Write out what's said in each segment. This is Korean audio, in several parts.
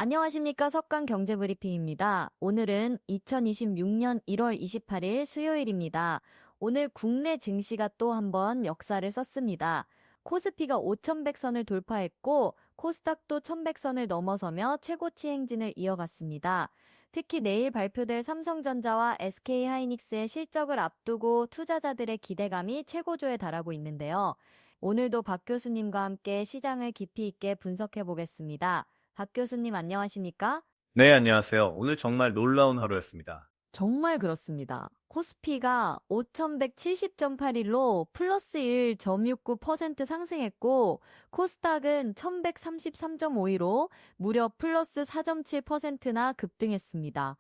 안녕하십니까. 석강경제브리핑입니다. 오늘은 2026년 1월 28일 수요일입니다. 오늘 국내 증시가 또 한번 역사를 썼습니다. 코스피가 5100선을 돌파했고 코스닥도 1100선을 넘어서며 최고치 행진을 이어갔습니다. 특히 내일 발표될 삼성전자와 SK하이닉스의 실적을 앞두고 투자자들의 기대감이 최고조에 달하고 있는데요. 오늘도 박 교수님과 함께 시장을 깊이 있게 분석해 보겠습니다. 박 교수님 안녕하십니까? 네, 안녕하세요. 오늘 정말 놀라운 하루였습니다. 정말 그렇습니다. 코스피가 5170.81로 플러스 1.69% 상승했고 코스닥은 1133.52로 무려 플러스 4.7%나 급등했습니다.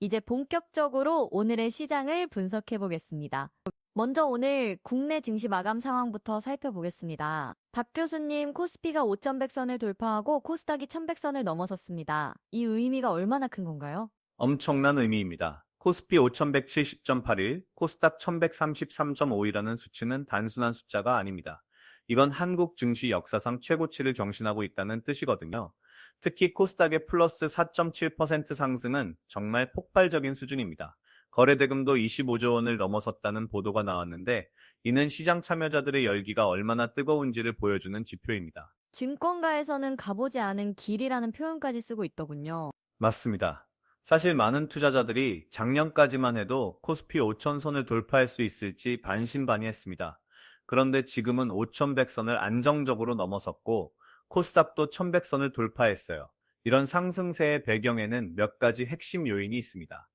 이제 본격적으로 오늘의 시장을 분석해 보겠습니다. 먼저 오늘 국내 증시 마감 상황부터 살펴보겠습니다. 박 교수님, 코스피가 5100선을 돌파하고 코스닥이 1100선을 넘어섰습니다. 이 의미가 얼마나 큰 건가요? 엄청난 의미입니다. 코스피 5170.81, 코스닥 1133.5이라는 수치는 단순한 숫자가 아닙니다. 이건 한국 증시 역사상 최고치를 경신하고 있다는 뜻이거든요. 특히 코스닥의 플러스 4.7% 상승은 정말 폭발적인 수준입니다. 거래대금도 25조 원을 넘어섰다는 보도가 나왔는데, 이는 시장 참여자들의 열기가 얼마나 뜨거운지를 보여주는 지표입니다. 증권가에서는 가보지 않은 길이라는 표현까지 쓰고 있더군요. 맞습니다. 사실 많은 투자자들이 작년까지만 해도 코스피 5천선을 돌파할 수 있을지 반신반의했습니다. 그런데 지금은 5,100선을 안정적으로 넘어섰고 코스닥도 1,100선을 돌파했어요. 이런 상승세의 배경에는 몇 가지 핵심 요인이 있습니다.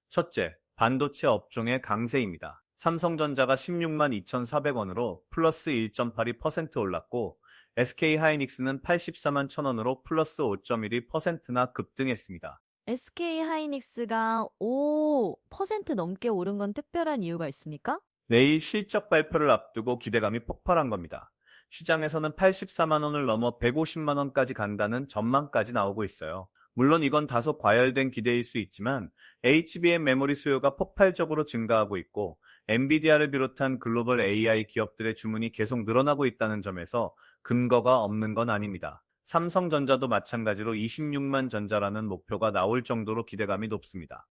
첫째, 반도체 업종의 강세입니다. 삼성전자가 16만 2,400원으로 플러스 1.82% 올랐고 SK하이닉스는 84만 1,000원으로 플러스 5.12%나 급등했습니다. SK하이닉스가 5% 넘게 오른 건 특별한 이유가 있습니까? 내일 실적 발표를 앞두고 기대감이 폭발한 겁니다. 시장에서는 84만 원을 넘어 150만 원까지 간다는 전망까지 나오고 있어요. 물론 이건 다소 과열된 기대일 수 있지만 HBM 메모리 수요가 폭발적으로 증가하고 있고 엔비디아를 비롯한 글로벌 AI 기업들의 주문이 계속 늘어나고 있다는 점에서 근거가 없는 건 아닙니다. 삼성전자도 마찬가지로 26만 전자라는 목표가 나올 정도로 기대감이 높습니다.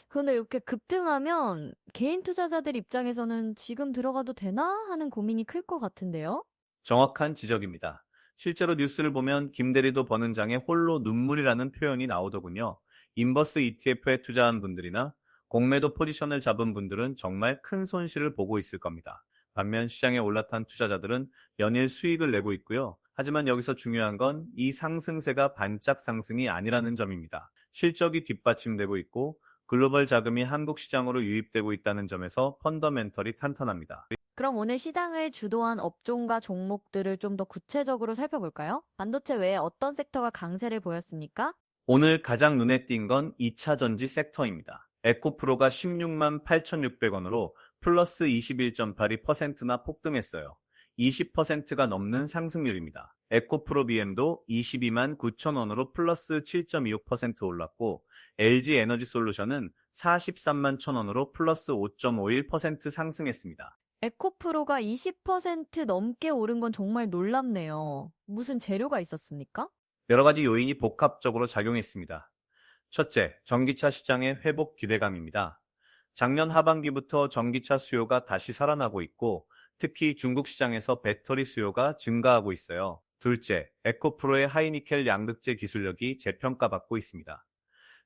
근데 이렇게 급등하면 개인 투자자들 입장에서는 지금 들어가도 되나 하는 고민이 클 것 같은데요? 정확한 지적입니다. 실제로 뉴스를 보면 김대리도 버는 장에 홀로 눈물이라는 표현이 나오더군요. 인버스 ETF에 투자한 분들이나 공매도 포지션을 잡은 분들은 정말 큰 손실을 보고 있을 겁니다. 반면 시장에 올라탄 투자자들은 연일 수익을 내고 있고요. 하지만 여기서 중요한 건 이 상승세가 반짝 상승이 아니라는 점입니다. 실적이 뒷받침되고 있고 글로벌 자금이 한국 시장으로 유입되고 있다는 점에서 펀더멘털이 탄탄합니다. 그럼 오늘 시장을 주도한 업종과 종목들을 좀 더 구체적으로 살펴볼까요? 반도체 외에 어떤 섹터가 강세를 보였습니까? 오늘 가장 눈에 띈 건 2차 전지 섹터입니다. 에코프로가 16만 8,600원으로 플러스 21.82%나 폭등했어요. 20%가 넘는 상승률입니다. 에코프로 BM도 22만 9천원으로 플러스 7.26% 올랐고 LG 에너지 솔루션은 43만 1천원으로 플러스 5.51% 상승했습니다. 에코프로가 20% 넘게 오른 건 정말 놀랍네요. 무슨 재료가 있었습니까? 여러 가지 요인이 복합적으로 작용했습니다. 첫째, 전기차 시장의 회복 기대감입니다. 작년 하반기부터 전기차 수요가 다시 살아나고 있고, 특히 중국 시장에서 배터리 수요가 증가하고 있어요. 둘째, 에코프로의 하이니켈 양극재 기술력이 재평가받고 있습니다.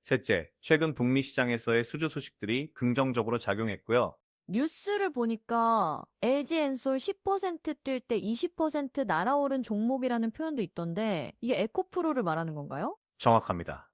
셋째, 최근 북미 시장에서의 수주 소식들이 긍정적으로 작용했고요. 뉴스를 보니까 LG엔솔 10%뛸 때 20% 날아오른 종목이라는 표현도 있던데 이게 에코프로를 말하는 건가요? 정확합니다.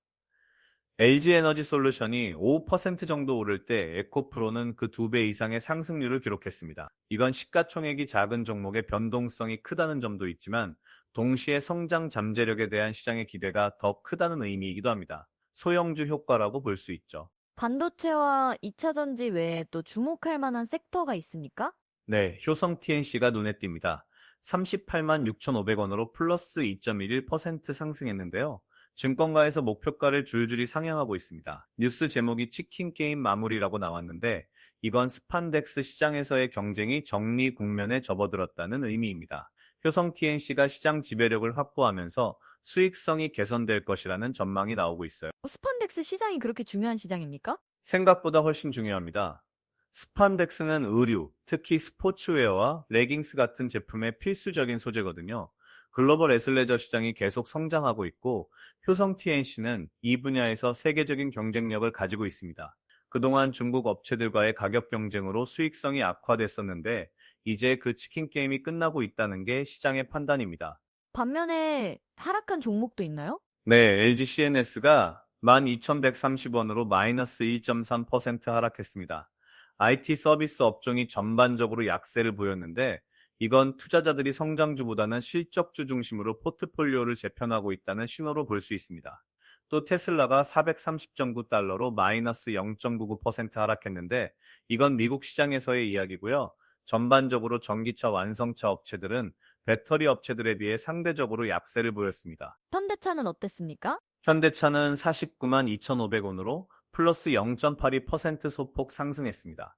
LG에너지 솔루션이 5% 정도 오를 때 에코프로는 그 2배 이상의 상승률을 기록했습니다. 이건 시가총액이 작은 종목의 변동성이 크다는 점도 있지만 동시에 성장 잠재력에 대한 시장의 기대가 더 크다는 의미이기도 합니다. 소형주 효과라고 볼 수 있죠. 반도체와 2차 전지 외에 또 주목할 만한 섹터가 있습니까? 네, 효성 TNC가 눈에 띕니다. 38만 6,500원으로 플러스 2.11% 상승했는데요. 증권가에서 목표가를 줄줄이 상향하고 있습니다. 뉴스 제목이 치킨 게임 마무리라고 나왔는데 이건 스판덱스 시장에서의 경쟁이 정리 국면에 접어들었다는 의미입니다. 효성 TNC가 시장 지배력을 확보하면서 수익성이 개선될 것이라는 전망이 나오고 있어요. 스판덱스 시장이 그렇게 중요한 시장입니까? 생각보다 훨씬 중요합니다. 스판덱스는 의류, 특히 스포츠웨어와 레깅스 같은 제품의 필수적인 소재거든요. 글로벌 애슬레저 시장이 계속 성장하고 있고, 효성 TNC는 이 분야에서 세계적인 경쟁력을 가지고 있습니다. 그동안 중국 업체들과의 가격 경쟁으로 수익성이 악화됐었는데, 이제 그 치킨 게임이 끝나고 있다는 게 시장의 판단입니다. 반면에 하락한 종목도 있나요? 네, LG CNS가 12,130원으로 마이너스 1.3% 하락했습니다. IT 서비스 업종이 전반적으로 약세를 보였는데, 이건 투자자들이 성장주보다는 실적주 중심으로 포트폴리오를 재편하고 있다는 신호로 볼 수 있습니다. 또 테슬라가 430.9달러로 마이너스 0.99% 하락했는데, 이건 미국 시장에서의 이야기고요. 전반적으로 전기차 완성차 업체들은 배터리 업체들에 비해 상대적으로 약세를 보였습니다. 현대차는 어땠습니까? 현대차는 49만 2,500원으로 플러스 0.82% 소폭 상승했습니다.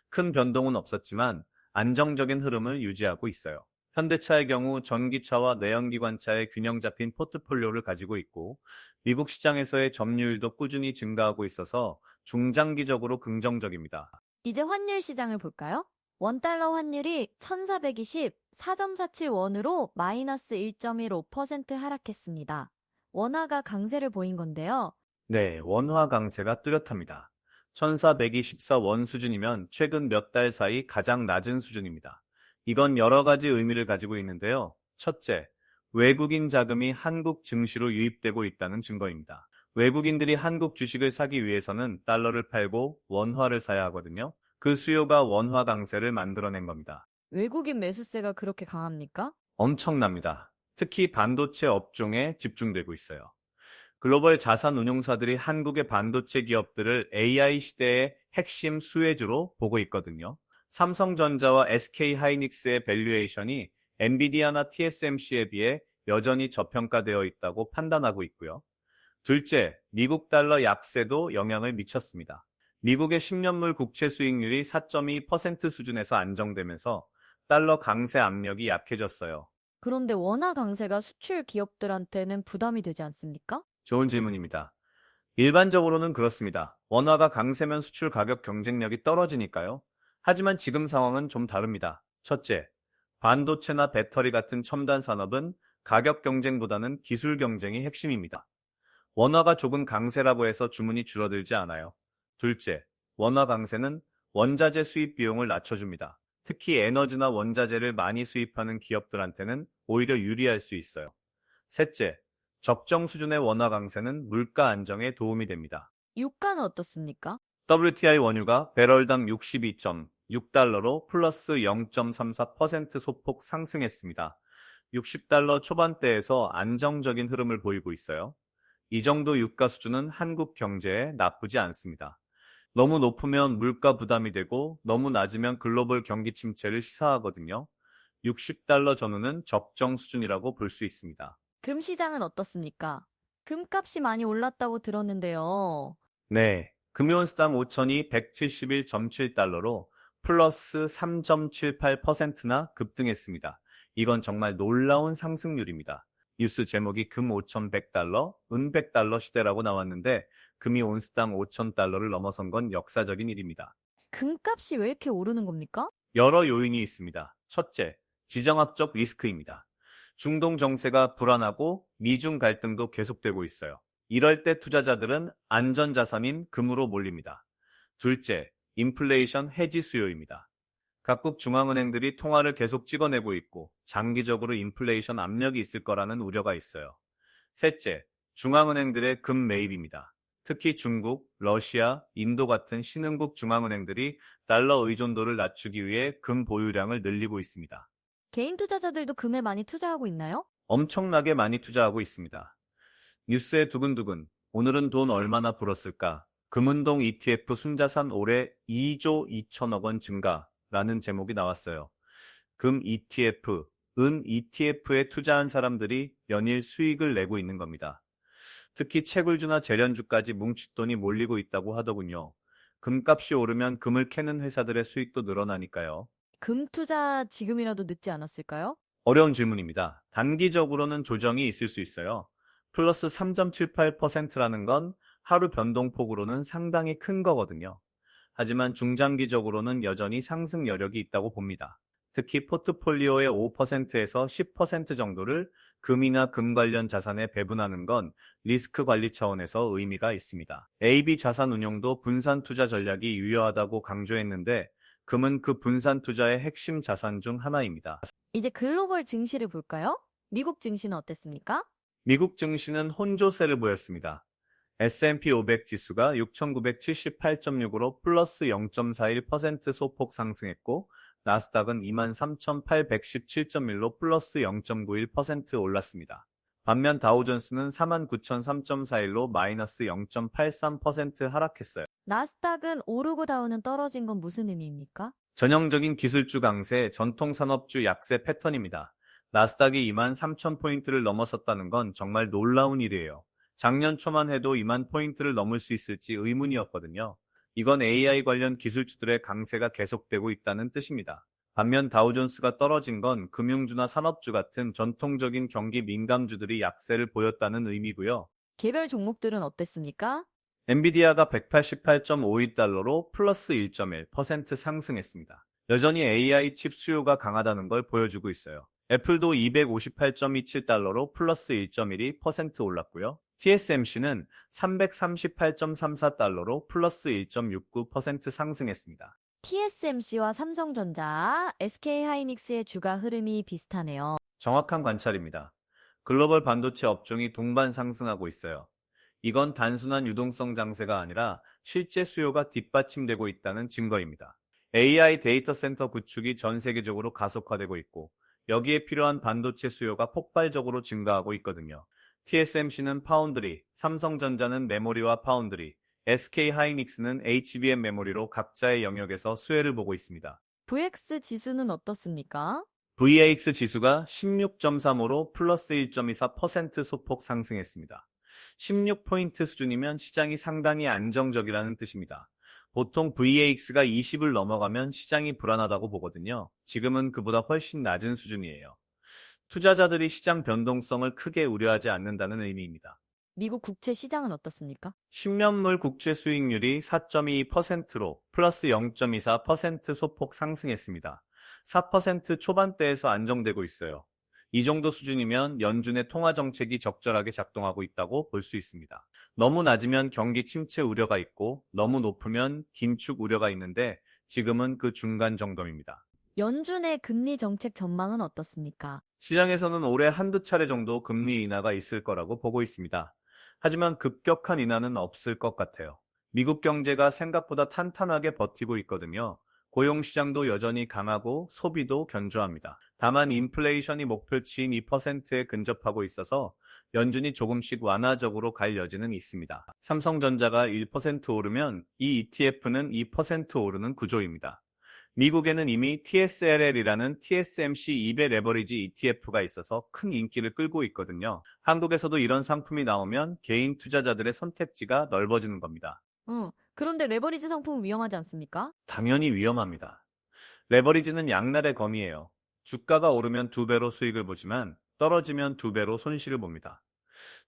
큰 변동은 없었지만 안정적인 흐름을 유지하고 있어요. 현대차의 경우 전기차와 내연기관차의 균형 잡힌 포트폴리오를 가지고 있고 미국 시장에서의 점유율도 꾸준히 증가하고 있어서 중장기적으로 긍정적입니다. 이제 환율 시장을 볼까요? 원달러 환율이 1420, 4.47원으로 마이너스 1.15% 하락했습니다. 원화가 강세를 보인 건데요. 네, 원화 강세가 뚜렷합니다. 1424원 수준이면 최근 몇 달 사이 가장 낮은 수준입니다. 이건 여러 가지 의미를 가지고 있는데요. 첫째, 외국인 자금이 한국 증시로 유입되고 있다는 증거입니다. 외국인들이 한국 주식을 사기 위해서는 달러를 팔고 원화를 사야 하거든요. 그 수요가 원화 강세를 만들어낸 겁니다. 외국인 매수세가 그렇게 강합니까? 엄청납니다. 특히 반도체 업종에 집중되고 있어요. 글로벌 자산 운용사들이 한국의 반도체 기업들을 AI 시대의 핵심 수혜주로 보고 있거든요. 삼성전자와 SK 하이닉스의 밸류에이션이 엔비디아나 TSMC에 비해 여전히 저평가되어 있다고 판단하고 있고요. 둘째, 미국 달러 약세도 영향을 미쳤습니다. 미국의 10년물 국채 수익률이 4.2% 수준에서 안정되면서 달러 강세 압력이 약해졌어요. 그런데 원화 강세가 수출 기업들한테는 부담이 되지 않습니까? 좋은 질문입니다. 일반적으로는 그렇습니다. 원화가 강세면 수출 가격 경쟁력이 떨어지니까요. 하지만 지금 상황은 좀 다릅니다. 첫째, 반도체나 배터리 같은 첨단 산업은 가격 경쟁보다는 기술 경쟁이 핵심입니다. 원화가 조금 강세라고 해서 주문이 줄어들지 않아요. 둘째, 원화 강세는 원자재 수입 비용을 낮춰줍니다. 특히 에너지나 원자재를 많이 수입하는 기업들한테는 오히려 유리할 수 있어요. 셋째, 적정 수준의 원화 강세는 물가 안정에 도움이 됩니다. 유가는 어떻습니까? WTI 원유가 배럴당 62.6달러로 플러스 0.34% 소폭 상승했습니다. 60달러 초반대에서 안정적인 흐름을 보이고 있어요. 이 정도 유가 수준은 한국 경제에 나쁘지 않습니다. 너무 높으면 물가 부담이 되고 너무 낮으면 글로벌 경기 침체를 시사하거든요. 60달러 전후는 적정 수준이라고 볼 수 있습니다. 금 시장은 어떻습니까? 금값이 많이 올랐다고 들었는데요. 네, 금요일당 5천이 171.7달러로 플러스 3.78%나 급등했습니다. 이건 정말 놀라운 상승률입니다. 뉴스 제목이 금 5,100달러, 은 100달러 시대라고 나왔는데 금이 온스당 5,000달러를 넘어선 건 역사적인 일입니다. 금값이 왜 이렇게 오르는 겁니까? 여러 요인이 있습니다. 첫째, 지정학적 리스크입니다. 중동 정세가 불안하고 미중 갈등도 계속되고 있어요. 이럴 때 투자자들은 안전자산인 금으로 몰립니다. 둘째, 인플레이션 해지 수요입니다. 각국 중앙은행들이 통화를 계속 찍어내고 있고 장기적으로 인플레이션 압력이 있을 거라는 우려가 있어요. 셋째, 중앙은행들의 금 매입입니다. 특히 중국, 러시아, 인도 같은 신흥국 중앙은행들이 달러 의존도를 낮추기 위해 금 보유량을 늘리고 있습니다. 개인 투자자들도 금에 많이 투자하고 있나요? 엄청나게 많이 투자하고 있습니다. 뉴스에 두근두근 오늘은 돈 얼마나 불었을까? 금운동 ETF 순자산 올해 2조 2천억 원 증가라는 제목이 나왔어요. 금 ETF, 은 ETF에 투자한 사람들이 연일 수익을 내고 있는 겁니다. 특히 채굴주나 재련주까지 뭉칫돈이 몰리고 있다고 하더군요. 금값이 오르면 금을 캐는 회사들의 수익도 늘어나니까요. 금 투자 지금이라도 늦지 않았을까요? 어려운 질문입니다. 단기적으로는 조정이 있을 수 있어요. 플러스 3.78%라는 건 하루 변동폭으로는 상당히 큰 거거든요. 하지만 중장기적으로는 여전히 상승 여력이 있다고 봅니다. 특히 포트폴리오의 5%에서 10% 정도를 금이나 금 관련 자산에 배분하는 건 리스크 관리 차원에서 의미가 있습니다. AB 자산운용도 분산 투자 전략이 유효하다고 강조했는데 금은 그 분산 투자의 핵심 자산 중 하나입니다. 이제 글로벌 증시를 볼까요? 미국 증시는 어땠습니까? 미국 증시는 혼조세를 보였습니다. S&P 500 지수가 6,978.6으로 플러스 0.41% 소폭 상승했고, 나스닥은 23,817.1로 플러스 0.91% 올랐습니다. 반면 다우존스는 49,003.41로 마이너스 0.83% 하락했어요. 나스닥은 오르고 다우는 떨어진 건 무슨 의미입니까? 전형적인 기술주 강세, 전통 산업주 약세 패턴입니다. 나스닥이 23,000포인트를 넘어섰다는 건 정말 놀라운 일이에요. 작년 초만 해도 2만 포인트를 넘을 수 있을지 의문이었거든요. 이건 AI 관련 기술주들의 강세가 계속되고 있다는 뜻입니다. 반면 다우존스가 떨어진 건 금융주나 산업주 같은 전통적인 경기 민감주들이 약세를 보였다는 의미고요. 개별 종목들은 어땠습니까? 엔비디아가 188.52달러로 플러스 1.1% 상승했습니다. 여전히 AI 칩 수요가 강하다는 걸 보여주고 있어요. 애플도 258.27달러로 플러스 1.12% 올랐고요. TSMC는 338.34달러로 플러스 1.69% 상승했습니다. TSMC와 삼성전자, SK하이닉스의 주가 흐름이 비슷하네요. 정확한 관찰입니다. 글로벌 반도체 업종이 동반 상승하고 있어요. 이건 단순한 유동성 장세가 아니라 실제 수요가 뒷받침되고 있다는 증거입니다. AI 데이터 센터 구축이 전 세계적으로 가속화되고 있고, 여기에 필요한 반도체 수요가 폭발적으로 증가하고 있거든요. TSMC는 파운드리, 삼성전자는 메모리와 파운드리, SK하이닉스는 HBM 메모리로 각자의 영역에서 수혜를 보고 있습니다. VX 지수는 어떻습니까? VIX 지수가 16.35로 플러스 1.24% 소폭 상승했습니다. 16포인트 수준이면 시장이 상당히 안정적이라는 뜻입니다. 보통 VAX가 20을 넘어가면 시장이 불안하다고 보거든요. 지금은 그보다 훨씬 낮은 수준이에요. 투자자들이 시장 변동성을 크게 우려하지 않는다는 의미입니다. 미국 국채 시장은 어떻습니까? 10년물 국채 수익률이 4.2%로 플러스 0.24% 소폭 상승했습니다. 4% 초반대에서 안정되고 있어요. 이 정도 수준이면 연준의 통화 정책이 적절하게 작동하고 있다고 볼 수 있습니다. 너무 낮으면 경기 침체 우려가 있고 너무 높으면 긴축 우려가 있는데 지금은 그 중간 정도입니다. 연준의 금리 정책 전망은 어떻습니까? 시장에서는 올해 한두 차례 정도 금리 인하가 있을 거라고 보고 있습니다. 하지만 급격한 인하는 없을 것 같아요. 미국 경제가 생각보다 탄탄하게 버티고 있거든요. 고용시장도 여전히 강하고 소비도 견조합니다. 다만 인플레이션이 목표치인 2%에 근접하고 있어서 연준이 조금씩 완화적으로 갈 여지는 있습니다. 삼성전자가 1% 오르면 이 ETF는 2% 오르는 구조입니다. 미국에는 이미 TSLL이라는 TSMC 2배 레버리지 ETF가 있어서 큰 인기를 끌고 있거든요. 한국에서도 이런 상품이 나오면 개인 투자자들의 선택지가 넓어지는 겁니다. 그런데 레버리지 상품은 위험하지 않습니까? 당연히 위험합니다. 레버리지는 양날의 검이에요. 주가가 오르면 2배로 수익을 보지만 떨어지면 2배로 손실을 봅니다.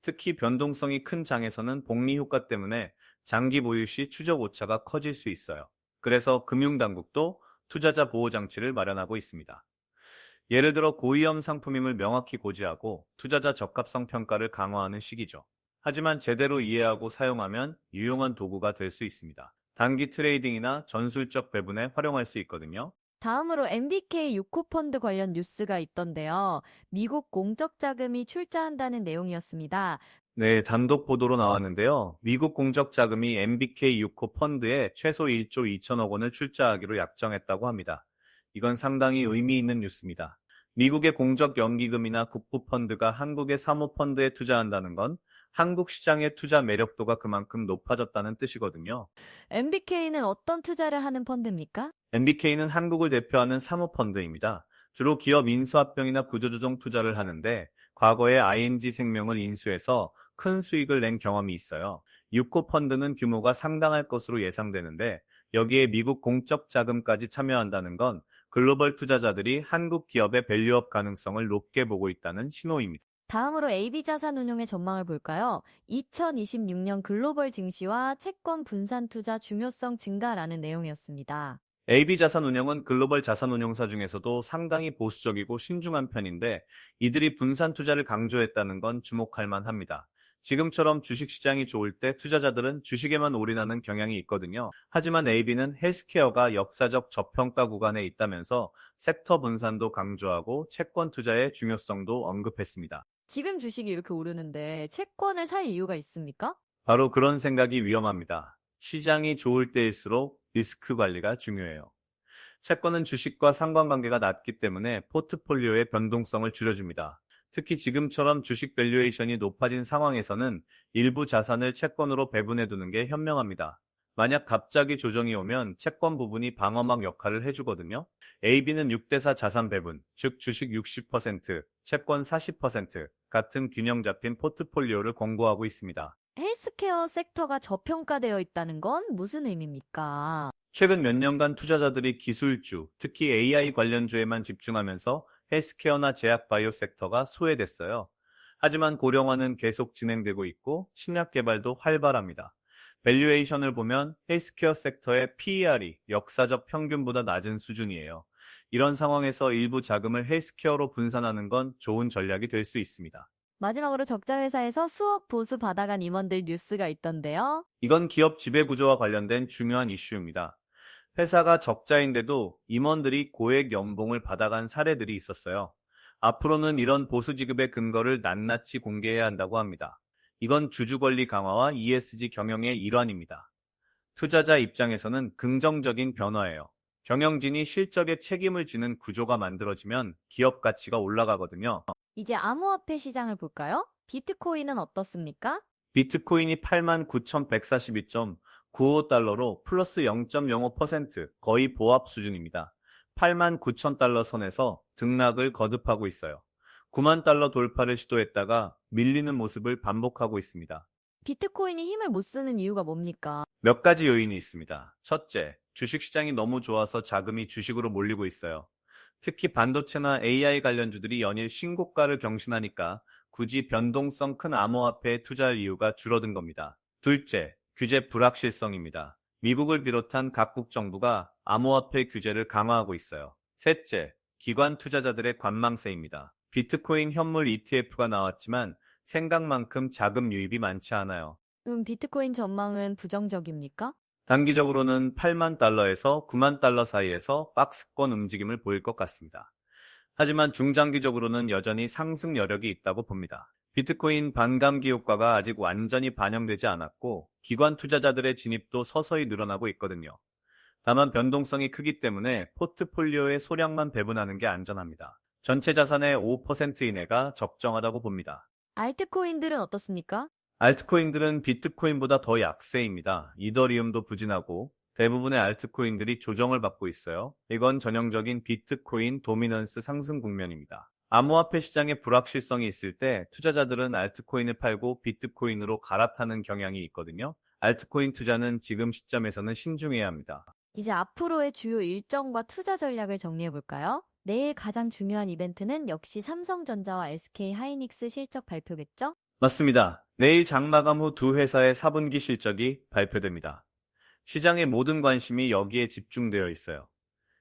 특히 변동성이 큰 장에서는 복리 효과 때문에 장기 보유 시 추적 오차가 커질 수 있어요. 그래서 금융당국도 투자자 보호 장치를 마련하고 있습니다. 예를 들어 고위험 상품임을 명확히 고지하고 투자자 적합성 평가를 강화하는 시기죠. 하지만 제대로 이해하고 사용하면 유용한 도구가 될 수 있습니다. 단기 트레이딩이나 전술적 배분에 활용할 수 있거든요. 다음으로 MBK 6호 펀드 관련 뉴스가 있던데요. 미국 공적 자금이 출자한다는 내용이었습니다. 네, 단독 보도로 나왔는데요. 미국 공적 자금이 MBK 6호 펀드에 최소 1조 2천억 원을 출자하기로 약정했다고 합니다. 이건 상당히 의미 있는 뉴스입니다. 미국의 공적 연기금이나 국부펀드가 한국의 사모펀드에 투자한다는 건 한국 시장의 투자 매력도가 그만큼 높아졌다는 뜻이거든요. MBK는 어떤 투자를 하는 펀드입니까? MBK는 한국을 대표하는 사모펀드입니다. 주로 기업 인수합병이나 구조조정 투자를 하는데 과거에 ING생명을 인수해서 큰 수익을 낸 경험이 있어요. 6호 펀드는 규모가 상당할 것으로 예상되는데 여기에 미국 공적 자금까지 참여한다는 건 글로벌 투자자들이 한국 기업의 밸류업 가능성을 높게 보고 있다는 신호입니다. 다음으로 AB자산운용의 전망을 볼까요? 2026년 글로벌 증시와 채권 분산 투자 중요성 증가라는 내용이었습니다. AB자산운용은 글로벌 자산운용사 중에서도 상당히 보수적이고 신중한 편인데 이들이 분산 투자를 강조했다는 건 주목할 만합니다. 지금처럼 주식시장이 좋을 때 투자자들은 주식에만 올인하는 경향이 있거든요. 하지만 AB는 헬스케어가 역사적 저평가 구간에 있다면서 섹터 분산도 강조하고 채권 투자의 중요성도 언급했습니다. 지금 주식이 이렇게 오르는데 채권을 살 이유가 있습니까? 바로 그런 생각이 위험합니다. 시장이 좋을 때일수록 리스크 관리가 중요해요. 채권은 주식과 상관관계가 낮기 때문에 포트폴리오의 변동성을 줄여줍니다. 특히 지금처럼 주식 밸류에이션이 높아진 상황에서는 일부 자산을 채권으로 배분해 두는 게 현명합니다. 만약 갑자기 조정이 오면 채권 부분이 방어막 역할을 해주거든요. AB는 6대4 자산 배분, 즉 주식 60%, 채권 40% 같은 균형 잡힌 포트폴리오를 권고하고 있습니다. 헬스케어 섹터가 저평가되어 있다는 건 무슨 의미입니까? 최근 몇 년간 투자자들이 기술주, 특히 AI 관련주에만 집중하면서 헬스케어나 제약 바이오 섹터가 소외됐어요. 하지만 고령화는 계속 진행되고 있고 신약 개발도 활발합니다. 밸류에이션을 보면 헬스케어 섹터의 PER이 역사적 평균보다 낮은 수준이에요. 이런 상황에서 일부 자금을 헬스케어로 분산하는 건 좋은 전략이 될 수 있습니다. 마지막으로 적자 회사에서 수억 보수 받아간 임원들 뉴스가 있던데요. 이건 기업 지배구조와 관련된 중요한 이슈입니다. 회사가 적자인데도 임원들이 고액 연봉을 받아간 사례들이 있었어요. 앞으로는 이런 보수 지급의 근거를 낱낱이 공개해야 한다고 합니다. 이건 주주권리 강화와 ESG 경영의 일환입니다. 투자자 입장에서는 긍정적인 변화예요. 경영진이 실적에 책임을 지는 구조가 만들어지면 기업 가치가 올라가거든요. 이제 암호화폐 시장을 볼까요? 비트코인은 어떻습니까? 비트코인이 89,142.95달러로 플러스 0.05% 거의 보합 수준입니다. 89,000달러 선에서 등락을 거듭하고 있어요. 9만 달러 돌파를 시도했다가 밀리는 모습을 반복하고 있습니다. 비트코인이 힘을 못 쓰는 이유가 뭡니까? 몇 가지 요인이 있습니다. 첫째, 주식시장이 너무 좋아서 자금이 주식으로 몰리고 있어요. 특히 반도체나 AI 관련주들이 연일 신고가를 경신하니까 굳이 변동성 큰 암호화폐에 투자할 이유가 줄어든 겁니다. 둘째, 규제 불확실성입니다. 미국을 비롯한 각국 정부가 암호화폐 규제를 강화하고 있어요. 셋째, 기관 투자자들의 관망세입니다. 비트코인 현물 ETF가 나왔지만 생각만큼 자금 유입이 많지 않아요. 비트코인 전망은 부정적입니까? 단기적으로는 8만 달러에서 9만 달러 사이에서 박스권 움직임을 보일 것 같습니다. 하지만 중장기적으로는 여전히 상승 여력이 있다고 봅니다. 비트코인 반감기 효과가 아직 완전히 반영되지 않았고 기관 투자자들의 진입도 서서히 늘어나고 있거든요. 다만 변동성이 크기 때문에 포트폴리오의 소량만 배분하는 게 안전합니다. 전체 자산의 5% 이내가 적정하다고 봅니다. 알트코인들은 어떻습니까? 알트코인들은 비트코인보다 더 약세입니다. 이더리움도 부진하고 대부분의 알트코인들이 조정을 받고 있어요. 이건 전형적인 비트코인 도미넌스 상승 국면입니다. 암호화폐 시장에 불확실성이 있을 때 투자자들은 알트코인을 팔고 비트코인으로 갈아타는 경향이 있거든요. 알트코인 투자는 지금 시점에서는 신중해야 합니다. 이제 앞으로의 주요 일정과 투자 전략을 정리해 볼까요? 내일 가장 중요한 이벤트는 역시 삼성전자와 SK하이닉스 실적 발표겠죠? 맞습니다. 내일 장 마감 후 두 회사의 4분기 실적이 발표됩니다. 시장의 모든 관심이 여기에 집중되어 있어요.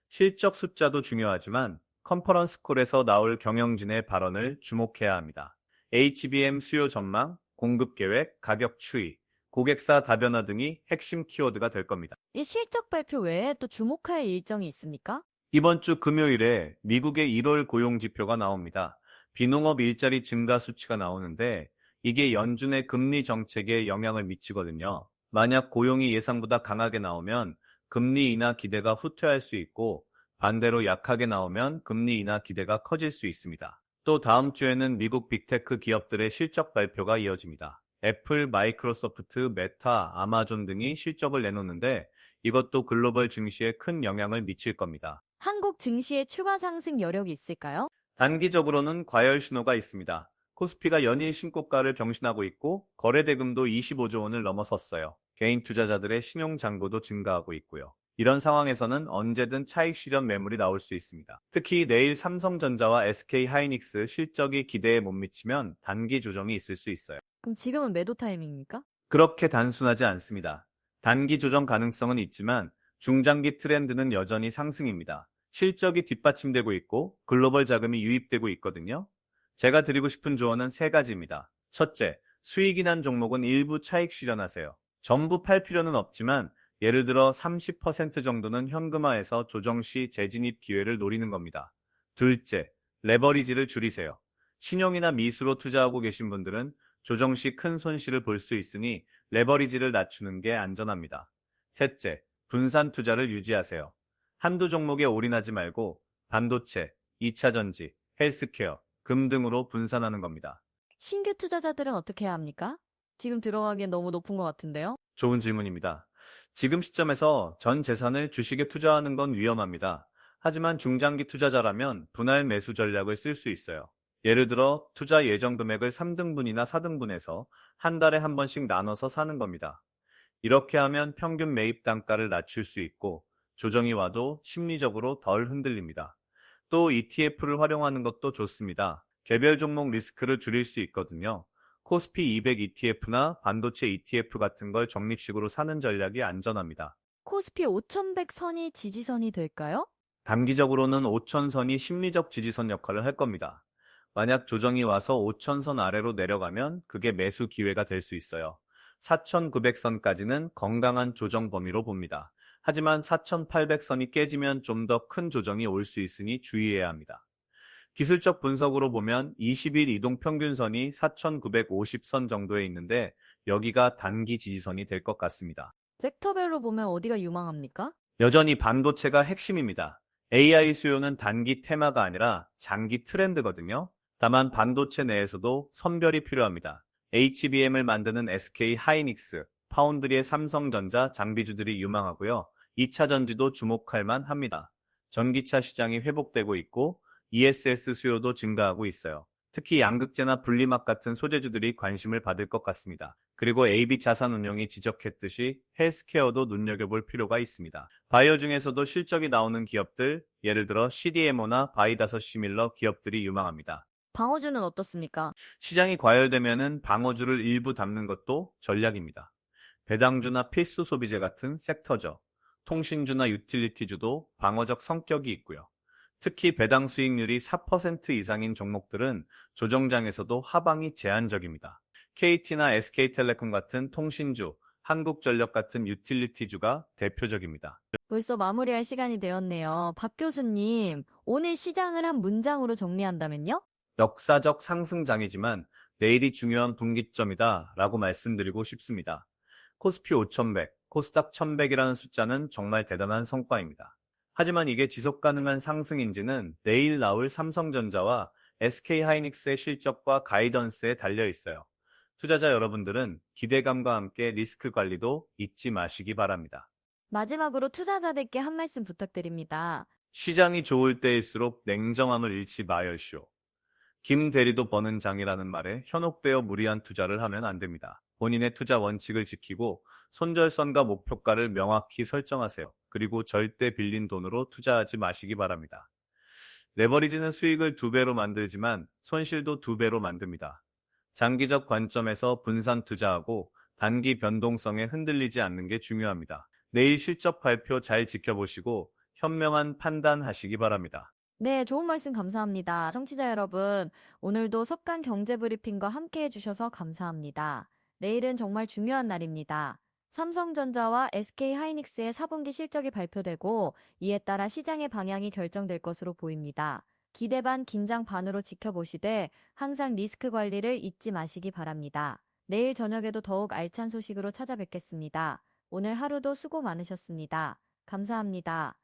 실적 숫자도 중요하지만 컨퍼런스 콜에서 나올 경영진의 발언을 주목해야 합니다. HBM 수요 전망, 공급 계획, 가격 추이, 고객사 다변화 등이 핵심 키워드가 될 겁니다. 이 실적 발표 외에 또 주목할 일정이 있습니까? 이번 주 금요일에 미국의 1월 고용 지표가 나옵니다. 비농업 일자리 증가 수치가 나오는데 이게 연준의 금리 정책에 영향을 미치거든요. 만약 고용이 예상보다 강하게 나오면 금리 인하 기대가 후퇴할 수 있고 반대로 약하게 나오면 금리 인하 기대가 커질 수 있습니다. 또 다음 주에는 미국 빅테크 기업들의 실적 발표가 이어집니다. 애플, 마이크로소프트, 메타, 아마존 등이 실적을 내놓는데 이것도 글로벌 증시에 큰 영향을 미칠 겁니다. 한국 증시의 추가 상승 여력이 있을까요? 단기적으로는 과열 신호가 있습니다. 코스피가 연일 신고가를 경신하고 있고 거래 대금도 25조 원을 넘어섰어요. 개인 투자자들의 신용 잔고도 증가하고 있고요. 이런 상황에서는 언제든 차익 실현 매물이 나올 수 있습니다. 특히 내일 삼성전자와 SK 하이닉스 실적이 기대에 못 미치면 단기 조정이 있을 수 있어요. 그럼 지금은 매도 타이밍입니까? 그렇게 단순하지 않습니다. 단기 조정 가능성은 있지만 중장기 트렌드는 여전히 상승입니다. 실적이 뒷받침되고 있고 글로벌 자금이 유입되고 있거든요. 제가 드리고 싶은 조언은 세 가지입니다. 첫째, 수익이 난 종목은 일부 차익 실현하세요. 전부 팔 필요는 없지만 예를 들어 30% 정도는 현금화해서 조정 시 재진입 기회를 노리는 겁니다. 둘째, 레버리지를 줄이세요. 신용이나 미수로 투자하고 계신 분들은 조정 시 큰 손실을 볼 수 있으니 레버리지를 낮추는 게 안전합니다. 셋째, 분산 투자를 유지하세요. 한두 종목에 올인하지 말고 반도체, 2차 전지, 헬스케어, 금 등으로 분산하는 겁니다. 신규 투자자들은 어떻게 해야 합니까? 지금 들어가기엔 너무 높은 것 같은데요? 좋은 질문입니다. 지금 시점에서 전 재산을 주식에 투자하는 건 위험합니다. 하지만 중장기 투자자라면 분할 매수 전략을 쓸 수 있어요. 예를 들어 투자 예정 금액을 3등분이나 4등분해서 한 달에 한 번씩 나눠서 사는 겁니다. 이렇게 하면 평균 매입 단가를 낮출 수 있고 조정이 와도 심리적으로 덜 흔들립니다. 또 ETF를 활용하는 것도 좋습니다. 개별 종목 리스크를 줄일 수 있거든요. 코스피 200 ETF나 반도체 ETF 같은 걸 적립식으로 사는 전략이 안전합니다. 코스피 5100 선이 지지선이 될까요? 단기적으로는 5천선이 심리적 지지선 역할을 할 겁니다. 만약 조정이 와서 5천선 아래로 내려가면 그게 매수 기회가 될 수 있어요. 4,900선까지는 건강한 조정 범위로 봅니다. 하지만 4,800선이 깨지면 좀 더 큰 조정이 올 수 있으니 주의해야 합니다. 기술적 분석으로 보면 20일 이동 평균선이 4,950선 정도에 있는데 여기가 단기 지지선이 될 것 같습니다. 섹터별로 보면 어디가 유망합니까? 여전히 반도체가 핵심입니다. AI 수요는 단기 테마가 아니라 장기 트렌드거든요. 다만 반도체 내에서도 선별이 필요합니다. HBM을 만드는 SK 하이닉스, 파운드리의 삼성전자 장비주들이 유망하고요. 2차 전지도 주목할 만합니다. 전기차 시장이 회복되고 있고 ESS 수요도 증가하고 있어요. 특히 양극재나 분리막 같은 소재주들이 관심을 받을 것 같습니다. 그리고 AB 자산운용이 지적했듯이 헬스케어도 눈여겨볼 필요가 있습니다. 바이오 중에서도 실적이 나오는 기업들, 예를 들어 CDMO나 바이다섯 시밀러 기업들이 유망합니다. 방어주는 어떻습니까? 시장이 과열되면은 방어주를 일부 담는 것도 전략입니다. 배당주나 필수 소비재 같은 섹터죠. 통신주나 유틸리티주도 방어적 성격이 있고요. 특히 배당 수익률이 4% 이상인 종목들은 조정장에서도 하방이 제한적입니다. KT나 SK텔레콤 같은 통신주, 한국전력 같은 유틸리티주가 대표적입니다. 벌써 마무리할 시간이 되었네요. 박 교수님, 오늘 시장을 한 문장으로 정리한다면요? 역사적 상승장이지만 내일이 중요한 분기점이다 라고 말씀드리고 싶습니다. 코스피 5100, 코스닥 1100이라는 숫자는 정말 대단한 성과입니다. 하지만 이게 지속 가능한 상승인지는 내일 나올 삼성전자와 SK하이닉스의 실적과 가이던스에 달려 있어요. 투자자 여러분들은 기대감과 함께 리스크 관리도 잊지 마시기 바랍니다. 마지막으로 투자자들께 한 말씀 부탁드립니다. 시장이 좋을 때일수록 냉정함을 잃지 마열쇼. 김 대리도 버는 장이라는 말에 현혹되어 무리한 투자를 하면 안 됩니다. 본인의 투자 원칙을 지키고 손절선과 목표가를 명확히 설정하세요. 그리고 절대 빌린 돈으로 투자하지 마시기 바랍니다. 레버리지는 수익을 2배로 만들지만 손실도 2배로 만듭니다. 장기적 관점에서 분산 투자하고 단기 변동성에 흔들리지 않는 게 중요합니다. 내일 실적 발표 잘 지켜보시고 현명한 판단하시기 바랍니다. 네, 좋은 말씀 감사합니다. 청취자 여러분, 오늘도 석간 경제브리핑과 함께 해주셔서 감사합니다. 내일은 정말 중요한 날입니다. 삼성전자와 SK하이닉스의 4분기 실적이 발표되고 이에 따라 시장의 방향이 결정될 것으로 보입니다. 기대 반 긴장 반으로 지켜보시되 항상 리스크 관리를 잊지 마시기 바랍니다. 내일 저녁에도 더욱 알찬 소식으로 찾아뵙겠습니다. 오늘 하루도 수고 많으셨습니다. 감사합니다.